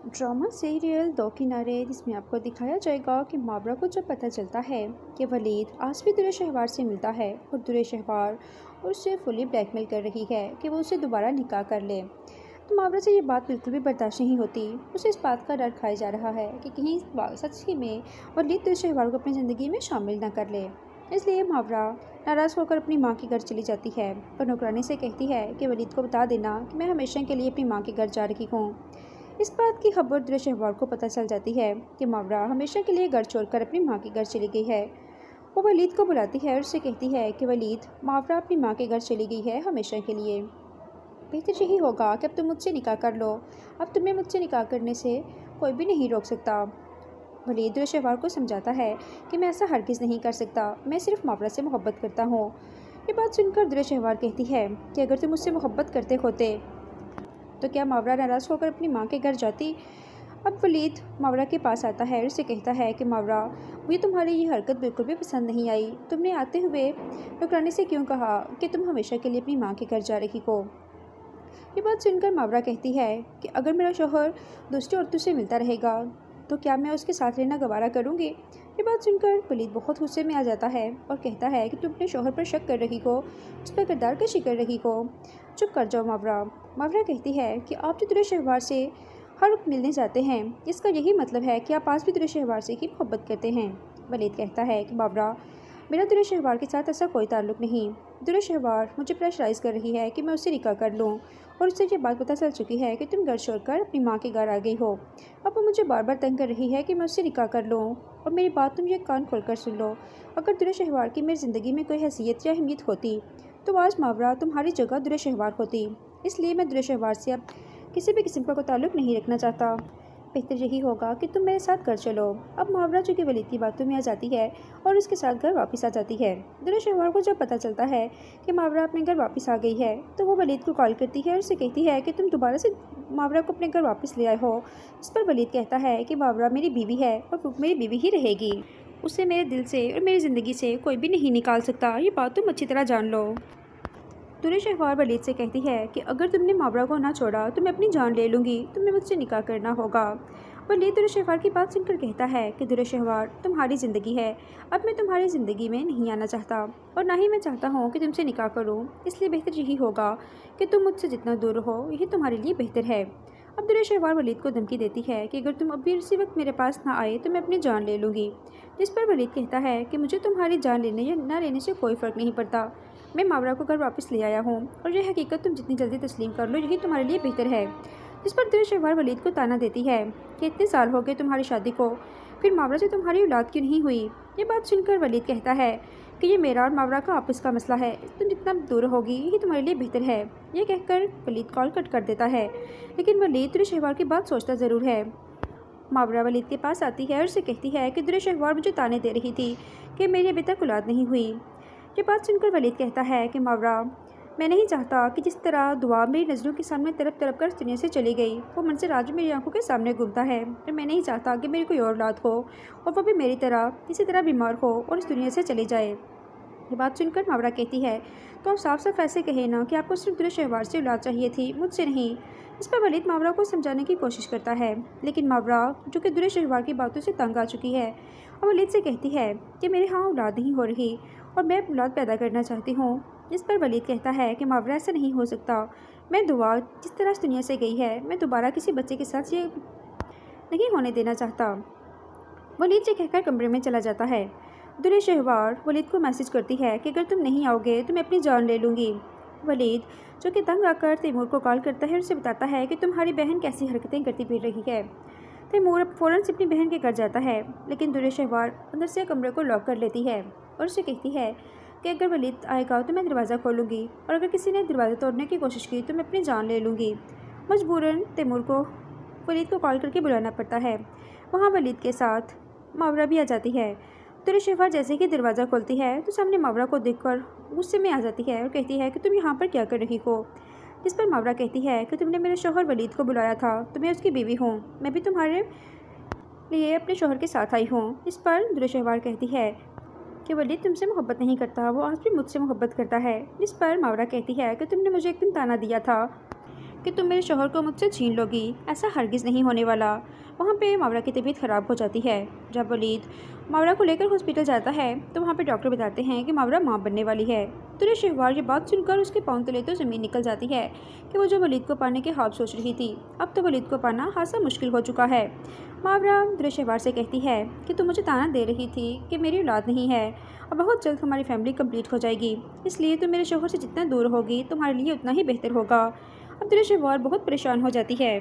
Drama serial दो किनारे जिसमें आपको दिखाया जाएगा कि मावरा को जब पता चलता है कि वलीद आज भी दुर्र शहवार से मिलता है और दुर्र शहवार उससे फुली ब्लैकमेल कर रही है कि वो उसे दोबारा निकाह कर ले, तो मावरा से ये बात बिल्कुल भी बर्दाश्त नहीं होती। उसे इस बात का डर खाया जा रहा है कि कहीं सच ही में वलीद दुर्र शहवार को अपनी ज़िंदगी में शामिल न कर ले। इसलिए मावरा नाराज़ होकर अपनी माँ के घर चली जाती है और नौकरानी से कहती है कि वलीद को बता देना कि मैं हमेशा के लिए अपनी माँ के घर जा रही हूँ। इस बात की खबर दुर्र शहवार को पता चल जाती है कि मावरा हमेशा के लिए घर छोड़कर अपनी माँ के घर चली गई है। वो वलीद को बुलाती है और उससे कहती है कि वलीद, मावरा अपनी माँ के घर चली गई है हमेशा के लिए। बेहतर यही होगा कि अब तुम मुझसे निकाह कर लो। अब तुम्हें मुझसे निकाह करने से कोई भी नहीं रोक सकता। वलीद दुर्र शहवार को समझाता है कि मैं ऐसा हरगिज़ नहीं कर सकता, मैं सिर्फ मावरा से मोहब्बत करता हूँ। ये बात सुनकर दुर्र शहवार कहती है कि अगर तुम मुझसे मोहब्बत करते होते तो क्या मावरा नाराज़ होकर अपनी माँ के घर जाती। अब वलीद मावरा के पास आता है और उसे कहता है कि मावरा, मुझे तुम्हारी ये हरकत बिल्कुल भी पसंद नहीं आई। तुमने आते हुए नौकरानी से क्यों कहा कि तुम हमेशा के लिए अपनी माँ के घर जा रही हो। ये बात सुनकर मावरा कहती है कि अगर मेरा शौहर दूसरी औरतों से मिलता रहेगा तो क्या मैं उसके साथ रहना गवारा करूँगी। ये बात सुनकर वलीद बहुत गुस्से में आ जाता है और कहता है कि तुम अपने शौहर पर शक कर रही हो, उस पर किरदार कशी कर रही हो। चुप कर जाओ मावरा। मावरा कहती है कि आप जो दुर्र शहवार से हर वक्त मिलने जाते हैं, इसका यही मतलब है कि आप आज भी दुर्र शहवार से ही मोहब्बत करते हैं। वलीद कहता है कि मावरा, मेरा दुर्र शहवार के साथ ऐसा कोई ताल्लुक़ नहीं। दुर्र शहवार मुझे प्रेशराइज़ कर रही है कि मैं उससे निकाह कर लूँ और उससे ये बात पता चल चुकी है कि तुम घर छोड़कर अपनी माँ के घर आ गई हो। अब वो मुझे बार बार तंग कर रही है कि मैं उससे निकाह कर लूँ और मेरी बात तुम ये कान खोलकर सुन लो। अगर दुर्र शहवार की मेरी ज़िंदगी में कोई हैसियत या अहमियत होती तो आज मावरा तुम्हारी जगह दुर्र शहवार होती। इसलिए मैं दुर्र शहवार से अब किसी भी किस्म का कोई ताल्लुक़ नहीं रखना चाहता। बेहतर यही होगा कि तुम मेरे साथ घर चलो। अब मावरा जो कि वलीद की बातों में आ जाती है और उसके साथ घर वापस आ जाती है। दुर्र शहवार को जब पता चलता है कि मावरा अपने घर वापस आ गई है तो वो वलीद को कॉल करती है और उसे कहती है कि तुम दोबारा से मावरा को अपने घर वापस ले आए हो। इस पर वलीद कहता है कि मावरा मेरी बीवी है और वो मेरी बीवी ही रहेगी। उसे मेरे दिल से और मेरी ज़िंदगी से कोई भी नहीं निकाल सकता। ये बात तुम अच्छी तरह जान लो। दुर्र शहवार वलीद से कहती है कि अगर तुमने मावरा को ना छोड़ा तो मैं अपनी जान ले लूँगी, तुम्हें मुझसे निकाह करना होगा। वलीद दुर्र शहवार की बात सुनकर कहता है कि दुर्र शहवार, तुम्हारी ज़िंदगी है, अब मैं तुम्हारी ज़िंदगी में नहीं आना चाहता और ना ही मैं चाहता हूँ कि तुमसे निकाह करूँ। इसलिए बेहतर यही होगा कि तुम मुझसे जितना दूर रहो, यही तुम्हारे लिए बेहतर है। अब दुर्र शहवार वलीद को धमकी देती है कि अगर तुम अभी उसी वक्त मेरे पास ना आए तो मैं अपनी जान ले लूँगी। जिस पर वलीद कहता है कि मुझे तुम्हारी जान लेने या ना लेने से कोई फ़र्क नहीं पड़ता। मैं मावरा को घर वापस ले आया हूँ और यह हकीकत तुम जितनी जल्दी तस्लीम कर लो, यही तुम्हारे लिए बेहतर है। जिस पर दुर्र शहवार वलीद को ताना देती है कि इतने साल हो गए तुम्हारी शादी को, फिर मावरा से तुम्हारी औलाद क्यों नहीं हुई। ये बात सुनकर वलीद कहता है कि ये मेरा और मावरा का आपस का मसला है, तुम जितना दूर होगी यही तुम्हारे लिए बेहतर है। ये कहकर वलीद कॉल कट कर देता है, लेकिन वलीद दुर्र शहवार की बात सोचता ज़रूर है। मावरा वलीद के पास आती है और उसे कहती है कि दुर्र शहवार मुझे ताने दे रही थी कि मेरी अभी तक औलाद नहीं हुई। ये बात सुनकर वलीद कहता है कि मावरा, मैं नहीं चाहता कि जिस तरह दुआ मेरी नज़रों के सामने तरफ तरफ कर इस दुनिया से चली गई, वो मंजर आज मेरी आंखों के सामने घूमता है। और मैं नहीं चाहता कि मेरी कोई और औलाद हो और वो भी मेरी तरह किसी तरह बीमार हो और इस दुनिया से चली जाए। ये बात सुनकर मावरा कहती है, तो आप साफ साफ ऐसे कहे ना कि आपको सिर्फ दुर्र शहवार से औलाद चाहिए थी, मुझसे नहीं। इस पर वलीद मावरा को समझाने की कोशिश करता है, लेकिन मावरा जो कि दुर्र शहवार की बातों से तंग आ चुकी है और वलीद से कहती है कि मेरे यहाँ औलाद नहीं हो रही और मैं औलाद पैदा करना चाहती हूँ। इस पर वलीद कहता है कि मावरा, ऐसा नहीं हो सकता। मैं दुआ जिस तरह इस दुनिया से गई है, मैं दोबारा किसी बच्चे के साथ ये नहीं होने देना चाहता। वलीद से कहकर कमरे में चला जाता है। दुर्र शहवार वलीद को मैसेज करती है कि अगर तुम नहीं आओगे तो मैं अपनी जान ले लूँगी। वलीद जो कि तंग आकर तैमूर को कॉल करता है और उसे बताता है कि तुम्हारी बहन कैसी हरकतें करती फिर रही है। तैमूर फ़ौरन से अपनी बहन के घर जाता है, लेकिन दुर्र शहवार अंदर से कमरे को लॉक कर लेती है और उसे कहती है कि अगर वलीद आएगा तो मैं दरवाज़ा खोलूँगी और अगर किसी ने दरवाज़ा तोड़ने की कोशिश की तो मैं अपनी जान ले लूँगी। मजबूरन तैमूर को वलीद को कॉल करके बुलाना पड़ता है। वहाँ वलीद के साथ मावरा भी आ जाती है। दुर्र शहवार जैसे ही दरवाज़ा खोलती है तो सामने मावरा को देखकर गुस्से में आ जाती है और कहती है कि तुम यहाँ पर क्या कर रही हो। जिस पर मावरा कहती है कि तुमने मेरे शौहर वलीद को बुलाया था, तो मैं उसकी बीवी हूँ, मैं भी तुम्हारे लिए अपने शौहर के साथ आई हूँ। इस पर दुर्र शहवार कहती है कि वलीद तुमसे मोहब्बत नहीं करता, वो आज भी मुझसे मोहब्बत करता है। जिस पर मावरा कहती है कि तुमने मुझे एक दिन ताना दिया था कि तुम मेरे शौहर को मुझसे छीन लोगी, ऐसा हरगिज़ नहीं होने वाला। वहाँ पे मावरा की तबीयत ख़राब हो जाती है। जब वलीद मावरा को लेकर हॉस्पिटल जाता है तो वहाँ पे डॉक्टर बताते हैं कि मावरा माँ बनने वाली है। तुरे शहवार ये बात सुनकर उसके पाँव तले तो ज़मीन निकल जाती है कि वो जो वलीद को पाने के ख्वाब सोच रही थी, अब तो वलीद को पाना खासा मुश्किल हो चुका है। मावरा तुरे शहवार से कहती है कि तुम मुझे ताना दे रही थी कि मेरी औलाद नहीं है और बहुत जल्द हमारी फैमिली कंप्लीट हो जाएगी, इसलिए तुम मेरे शौहर से जितना दूर होगी तुम्हारे लिए उतना ही बेहतर होगा। अब तुरे शहवार बहुत परेशान हो जाती है।